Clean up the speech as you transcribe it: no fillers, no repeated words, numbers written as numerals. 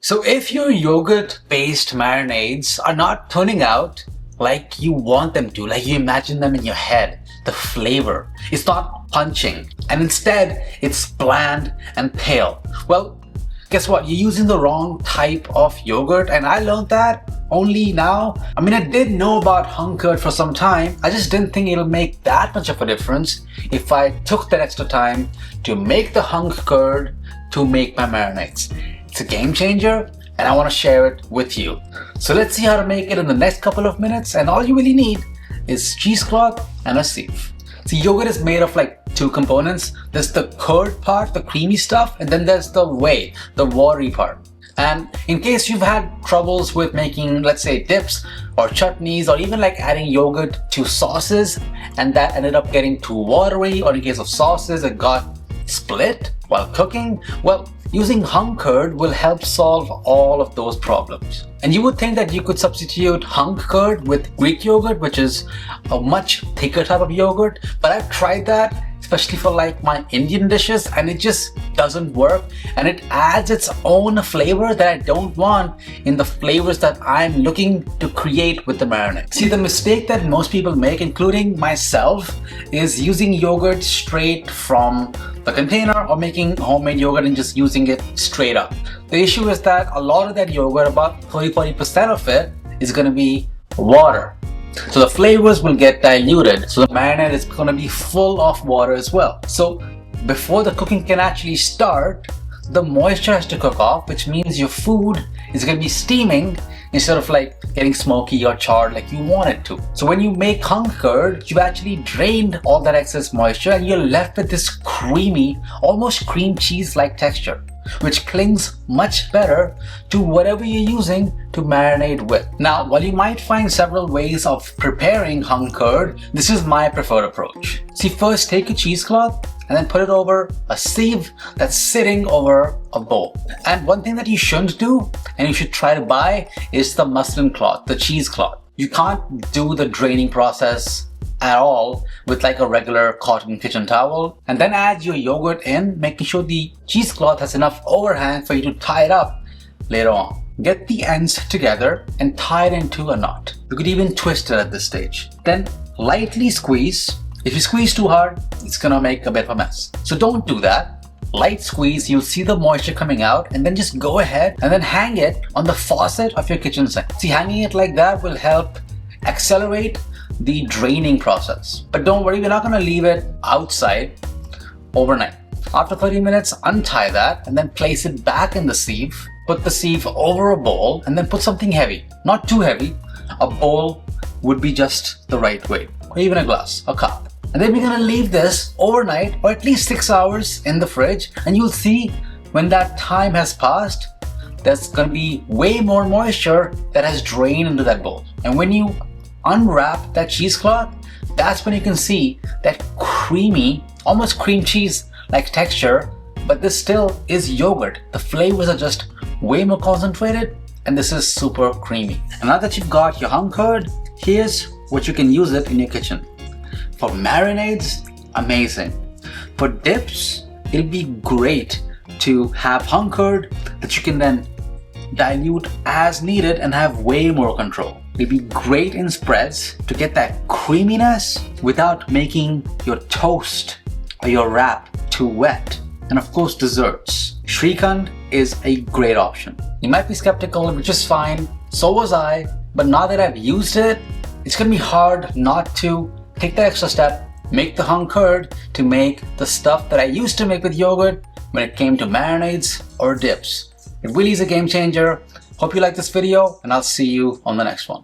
So if your yogurt-based marinades are not turning out like you want them to, like you imagine them in your head, the flavor, it's not punching, and instead it's bland and pale, well, guess what? You're using the wrong type of yogurt, and I learned that only now. I mean, I did know about hung curd for some time. I just didn't think it'll make that much of a difference if I took that extra time to make the hung curd to make my marinades. It's a game changer, and I want to share it with you. So let's see how to make it in the next couple of minutes, and all you really need is cheesecloth and a sieve. So yogurt is made of like two components. There's the curd part, the creamy stuff, and then there's the whey, the watery part. And in case you've had troubles with making, let's say, dips or chutneys, or even like adding yogurt to sauces, and that ended up getting too watery, or in case of sauces, it got split while cooking, well, using hung curd will help solve all of those problems. And you would think that you could substitute hung curd with Greek yogurt, which is a much thicker type of yogurt, but I've tried that, especially for like my Indian dishes, and it just doesn't work, and it adds its own flavor that I don't want in the flavors that I'm looking to create with the marinade. See, the mistake that most people make, including myself, is using yogurt straight from the container or making homemade yogurt and just using it straight up. The issue is that a lot of that yogurt, about 30-40% of it, is going to be water. So the flavors will get diluted, so the marinade is going to be full of water as well. So before the cooking can actually start, the moisture has to cook off, which means your food is going to be steaming instead of like getting smoky or charred like you want it to. So when you make hung curd, you've actually drained all that excess moisture and you're left with this creamy, almost cream cheese-like texture, which clings much better to whatever you're using to marinate with. Now, while you might find several ways of preparing hung curd, this is my preferred approach. See, first take a cheesecloth and then put it over a sieve that's sitting over a bowl. And one thing that you shouldn't do, and you should try to buy, is the muslin cloth, the cheesecloth. You can't do the draining process at all with like a regular cotton kitchen towel, and then add your yogurt in, making sure the cheesecloth has enough overhang for you to tie it up later on. Get the ends together and tie it into a knot. You could even twist it at this stage. Then lightly squeeze. If you squeeze too hard, it's gonna make a bit of a mess. So don't do that. Light squeeze, you'll see the moisture coming out, and then just go ahead and then hang it on the faucet of your kitchen sink. See, hanging it like that will help accelerate the draining process. But don't worry, we're not going to leave it outside overnight. After 30 minutes, untie that and then place it back in the sieve. Put the sieve over a bowl and then put something heavy. Not too heavy. A bowl would be just the right weight, or even a glass, a cup. And then we're going to leave this overnight, or at least 6 hours in the fridge, and you'll see when that time has passed, there's going to be way more moisture that has drained into that bowl. And when you unwrap that cheesecloth, that's when you can see that creamy, almost cream cheese like texture, but this still is yogurt. The flavors are just way more concentrated, and this is super creamy. And now that you've got your hung curd, here's what you can use it in your kitchen. For marinades, amazing. For dips, it'll be great to have hung curd that you can then dilute as needed and have way more control. It'll be great in spreads to get that creaminess without making your toast or your wrap too wet. And of course, desserts. Shrikhand is a great option. You might be skeptical, which is fine. So was I. But now that I've used it, it's gonna be hard not to take the extra step, make the hung curd to make the stuff that I used to make with yogurt when it came to marinades or dips. It really is a game changer. Hope you like this video, and I'll see you on the next one.